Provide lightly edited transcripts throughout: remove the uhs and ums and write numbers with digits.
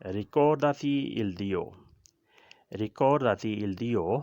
ricordati il Dio, ricordati il Dio,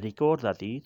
ricordati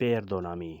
perdonami,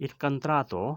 il contratto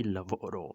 il lavoro,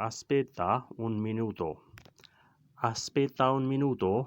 aspetta un minuto,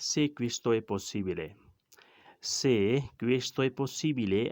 se questo è possibile,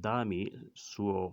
dammi suo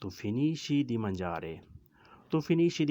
tu finisci di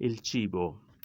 il cibo,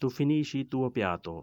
tu finisci il tuo piatto,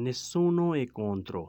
nessuno è contro,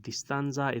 distanza è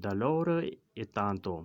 dolore è tanto,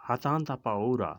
ha tanta paura,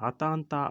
ha tanta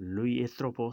lui è troppo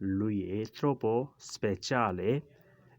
lui è troppo speciale,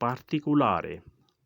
particolare,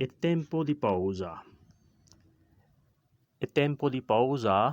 è tempo di pausa,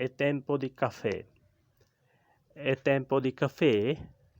è tempo di caffè,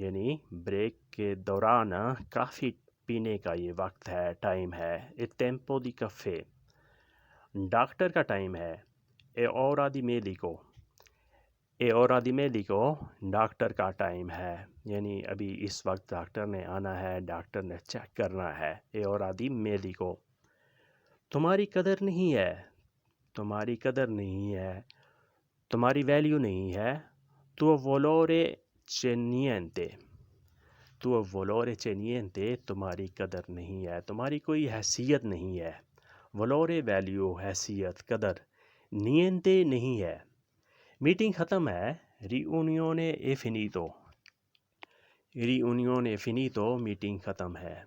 یعنی break کے دوران کافی پینے کا یہ وقت ہے، time ہے. اے tempo دی کفے. Doctor کا ٹائم ہے. اے اورا دی میڈیکو. اے اورا دی میڈیکو ڈاکٹر کا ٹائم ہے، یعنی ابھی اس وقت ڈاکٹر نے آنا ہے، ڈاکٹر نے چیک کرنا ہے. اے اورا دی میڈیکو. تمہاری قدر نہیں ہے. تمہاری قدر نہیں ہے، تمہاری ویلیو نہیں ہے. تو والورے c'è niente. تو والورے c'è niente. تمہاری قدر نہیں ہے، تمہاری کوئی حیثیت نہیں ہے. والورے ویلیو، حیثیت، قدر. niente نہیں ہے. میٹنگ ختم ہے. riunione è finito. riunione è finito. Meeting ختم ہے.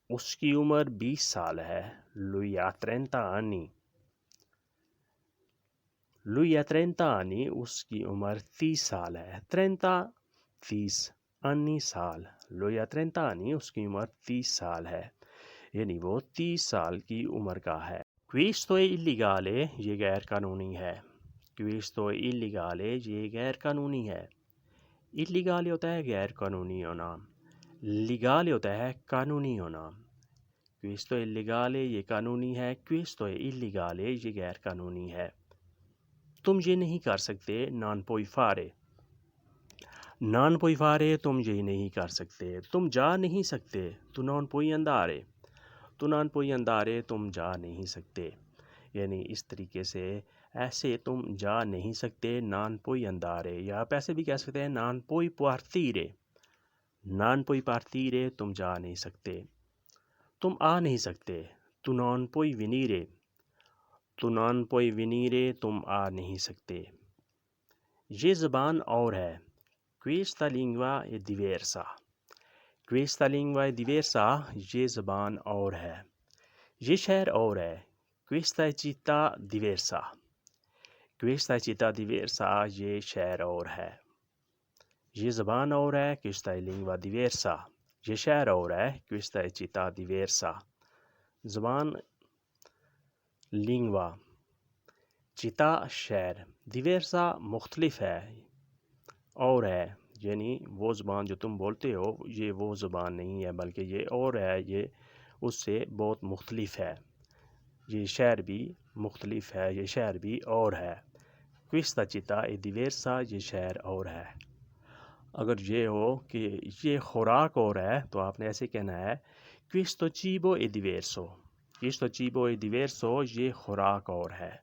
اس کی عمر 20 سال ہے. lui ha 30 anni. lui ha 30 anni. اس کی عمر 30 سال ہے. 30 anni سال. lui ha 30 anni. اس کی عمر 30 سال ہے، یعنی وہ 30 سال کی عمر کا ہے. questo è illegale. یہ غیر قانونی ہے. questo è illegale. یہ غیر قانونی ہے. illegale ہوتا ہے غیر قانونی ہونا. legale ہوتا ہے قانونی ہونا. questo è illegale. یہ قانونی ہے. questo è illegale. یہ غیر قانونی ہے. تم یہ نہیں کر سکتے. non puoi fare. non puoi fare. تم یہ نہیں کر سکتے. تم جا نہیں سکتے. tu non puoi andare. tu non puoi andare. تم جا نہیں سکتے. یعنی اس طریقے سے ایسے تم جا نہیں سکتے. non puoi andare. یا آپ ایسے بھی کہہ سکتے ہیں non puoi partire. non puoi partire. تم جا نہیں سکتے. تم آ نہیں سکتے. tu non puoi venire. tu non puoi venire. تم آ نہیں سکتے. یہ زبان اور ہے. questa lingua è diversa. questa lingua è diversa. یہ زبان اور ہے. یہ شہر اور ہے. questa è città diversa. questa è città diversa. یہ شہر اور ہے. یہ زبان اور ہے. questa è lingua diversa. یہ شہر اور ہے. questa è città diversa. زبان lingua. città شہر. diversa مختلف ہے اور ہے، یعنی وہ زبان جو تم بولتے ہو یہ وہ زبان نہیں ہے بلکہ یہ اور ہے، یہ اس سے بہت مختلف ہے. یہ شہر بھی مختلف ہے، یہ شہر بھی اور ہے. questa città è diversa. یہ شہر اور ہے. اگر یہ ہو کہ یہ خوراک اور ہے تو آپ نے ایسے کہنا ہے questo cibo è diverso. questo cibo è diverso. یہ خوراک اور ہے،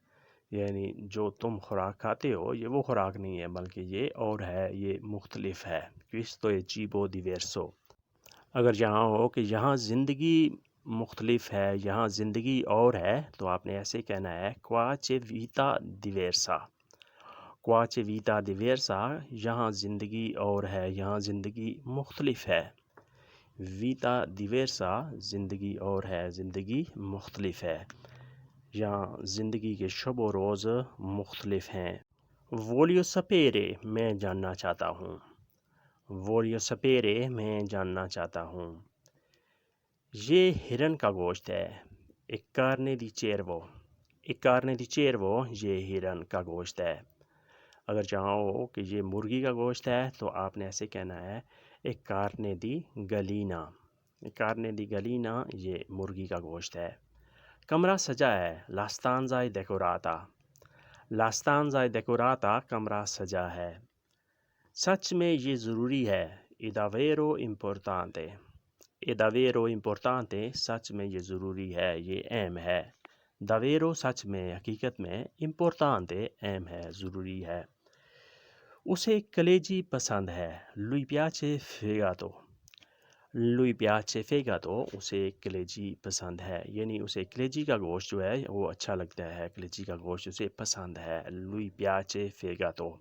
یعنی جو تم خوراک کھاتے ہو یہ وہ خوراک نہیں ہے بلکہ یہ اور ہے، یہ مختلف ہے. questo è cibo diverso. اگر یہاں ہو کہ یہاں زندگی مختلف ہے، یہاں زندگی اور ہے تو آپ نے ایسے کہنا ہے qua c'è vita diversa. qua c'è vita diversa. یہاں زندگی اور ہے، یہاں زندگی مختلف ہے. vita diversa. زندگی اور ہے، زندگی مختلف ہے. یہاں زندگی کے شب و روز مختلف ہیں. voglio sapere. میں جاننا چاہتا ہوں. voglio sapere. میں جاننا چاہتا ہوں. یہ ہرن کا گوشت ہے. e carne di cervo. e carne di cervo. یہ ہرن کا گوشت ہے. اگر چاہو کہ یہ مرغی کا گوشت ہے تو آپ نے ایسے کہنا ہے e carne di gallina. e carne di gallina. یہ مرغی کا گوشت ہے. کمرہ سجا ہے. la stanza è decorata. la stanza è decorata. کمرہ سجا ہے. سچ میں یہ ضروری ہے. è davvero importante. è davvero importante. سچ میں یہ ضروری ہے، یہ اہم ہے. davvero سچ میں، حقیقت میں. importante اہم ہے، ضروری ہے. اسے کلیجی پسند ہے. lui piace fegato. lui piace fegato. اسے کلیجی پسند ہے، یعنی اسے کلیجی کا گوشت جو ہے وہ اچھا لگتا ہے، کلیجی کا گوشت اسے پسند ہے. lui piace fegato.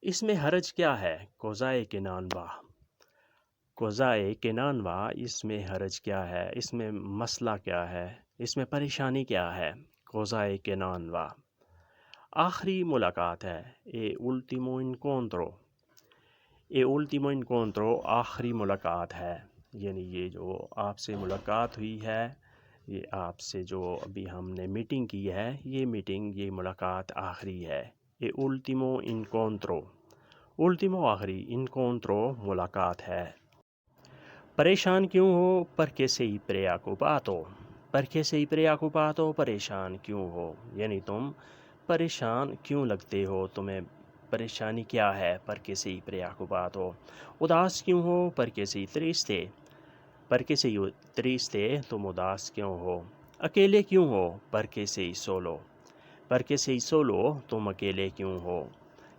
اس میں حرج کیا ہے. cos'è che non va. cos'è che non va. اس میں حرج کیا ہے، اس میں مسئلہ کیا ہے، اس میں پریشانی کیا ہے. cos'è che non va. آخری ملاقات ہے. e ultimo incontro. e ultimo incontro. آخری ملاقات ہے، یعنی یہ جو آپ سے ملاقات ہوئی ہے، یہ آپ سے جو ابھی ہم نے میٹنگ کی ہے، یہ میٹنگ، یہ ملاقات آخری ہے. e ultimo incontro. ultimo آخری incontro ملاقات ہے۔ پریشان کیوں ہو perché sei preoccupato perché sei preoccupato پریشان کیوں ہو یعنی تم پریشان کیوں لگتے ہو، تمہیں پریشانی کیا ہے perché sei preoccupato۔ اداس کیوں ہو perché sei triste perché sei triste تم اداس کیوں ہو۔ اکیلے کیوں ہو perché sei solo perché sei solo تم اکیلے کیوں ہو،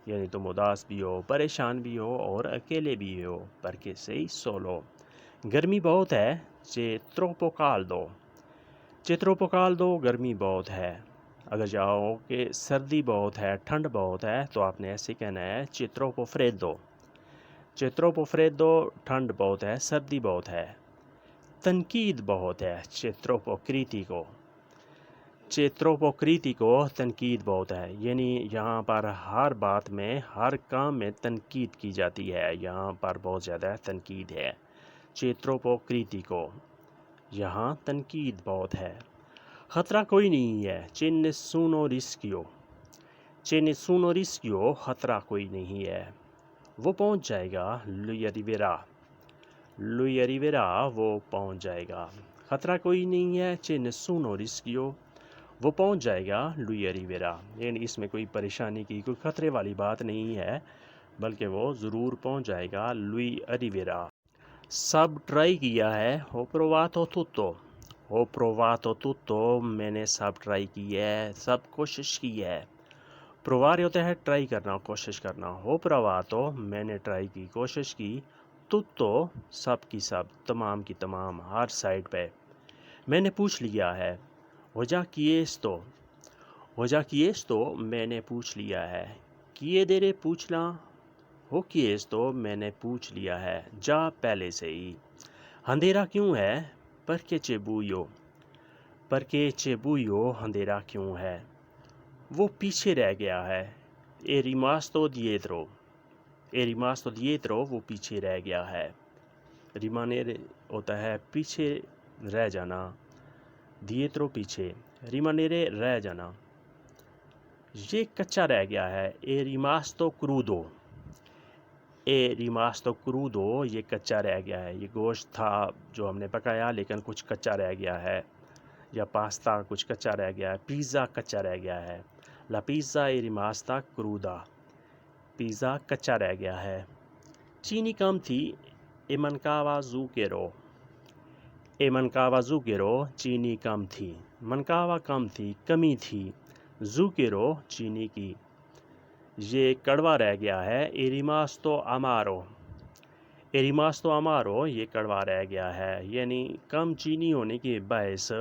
یعنی تم اداس بھی ہو، پریشان بھی ہو اور اکیلے بھی ہو perché sei solo۔ گرمی بہت ہے c'è troppo caldo c'è troppo caldo گرمی بہت ہے۔ اگر جاؤ کہ سردی بہت ہے، ٹھنڈ بہت ہے، تو آپ نے ایسے کہنا ہے c'è troppo freddo c'è troppo freddo ٹھنڈ بہت ہے، سردی بہت ہے۔ تنقید بہت ہے c'è troppo critico c'è troppo critico تنقید بہت ہے، یعنی یہاں پر ہر بات میں، ہر کام میں تنقید کی جاتی ہے، یہاں پر بہت زیادہ تنقید ہے۔ c'è troppo critico یہاں تنقید بہت ہے۔ خطرہ کوئی نہیں ہے c'è nessuno rischio c'è nessuno rischio خطرہ کوئی نہیں ہے۔ وہ پہنچ جائے گا lui arriverà وہ پہنچ جائے گا۔ خطرہ کوئی نہیں ہے c'è nessuno rischio وہ پہنچ جائے گا lui arriverà، یعنی اس میں کوئی پریشانی کی، کوئی خطرے والی بات نہیں ہے، بلکہ وہ ضرور پہنچ جائے گا lui arriverà۔ سب ٹرائی کیا ہے ho provato tutto میں نے سب ٹرائی کی ہے، سب کوشش کی ہے۔ provare ہوتا ہے ٹرائی کرنا، کوشش کرنا۔ ho provato میں نے ٹرائی کی، کوشش کی۔ tutto سب کی سب، تمام کی تمام، ہر سائڈ پہ۔ میں نے پوچھ لیا ہے ho già chiesto میں نے پوچھ لیا ہے۔ chiedere پوچھنا، ho chiesto میں نے پوچھ لیا ہے، جا پہلے سے ہی۔ اندھیرا کیوں ہے perché c'è buio اندھیرا کیوں ہے۔ وہ پیچھے رہ گیا ہے è rimasto dietro وہ پیچھے رہ گیا ہے۔ rimanere ہوتا ہے پیچھے رہ جانا، dietro پیچھے، rimanere رہ جانا۔ یہ کچا رہ گیا ہے è rimasto crudo یہ کچا رہ گیا ہے۔ یہ گوشت تھا جو ہم نے پکایا لیکن کچھ کچا رہ گیا ہے، یا پاستا کچھ کچا رہ گیا ہے، پیزا کچا رہ گیا ہے۔ La pizza è rimasta cruda pizza کچا رہ گیا ہے۔ چینی کم تھی e mancava zucchero چینی کم تھی۔ mancava کم تھی، کمی تھی۔ zucchero چینی کی۔ یہ کڑوا رہ گیا ہے è rimasto amaro یہ کڑوا رہ گیا ہے، یعنی کم چینی ہونے کے باعث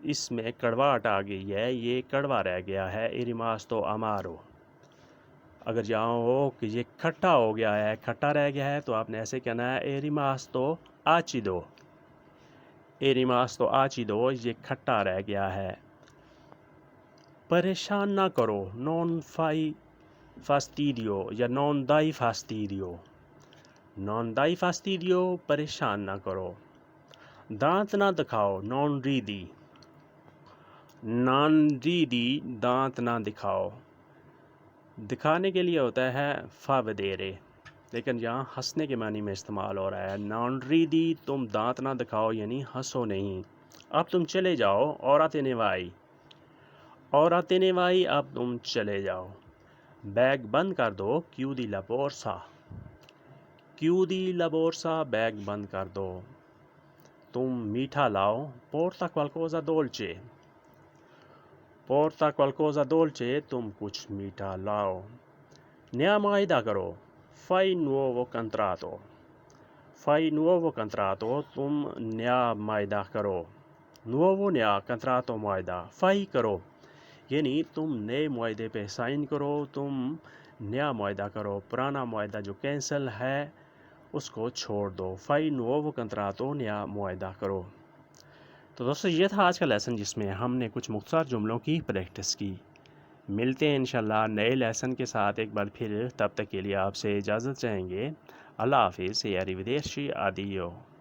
اس میں کڑواہٹ آ گئی ہے، یہ کڑوا رہ گیا ہے è rimasto amaro۔ اگر جہاں ہو کہ یہ کھٹا ہو گیا ہے، کھٹا رہ گیا ہے، تو آپ نے ایسے کہنا ہے è rimasto acido یہ کھٹا رہ گیا ہے۔ پریشان نہ کرو non fai fastidio یا non dai fastidio پریشان نہ کرو۔ دانت نہ دکھاؤ non ridi دانت نہ دکھاؤ۔ دکھانے کے لیے ہوتا ہے fa vedere، لیکن یہاں ہنسنے کے معنی میں استعمال ہو رہا ہے۔ non ridi تم دانت نہ دکھاؤ یعنی ہنسو نہیں۔ اب تم چلے جاؤ ora te ne vai اب تم چلے جاؤ۔ بیگ بند کر دو chiudi la borsa بیگ بند کر دو۔ تم میٹھا لاؤ porta qualcosa dolce تم کچھ میٹھا لاؤ۔ نیا معاہدہ کرو fai nuovo contratto تم نیا معاہدہ کرو۔ nuovo نیا، contratto معاہدہ، fai کرو، یعنی تم نئے معاہدے پہ سائن کرو، تم نیا معاہدہ کرو، پرانا معاہدہ جو کینسل ہے اس کو چھوڑ دو۔ fai nuovo contratto نیا معاہدہ کرو۔ تو دوستو یہ تھا آج کا لیسن جس میں ہم نے کچھ مختصر جملوں کی پریکٹس کی۔ ملتے ہیں انشاءاللہ نئے لیسن کے ساتھ ایک بار پھر، تب تک کے لیے آپ سے اجازت چاہیں گے۔ اللہ حافظ، arrivederci، addio۔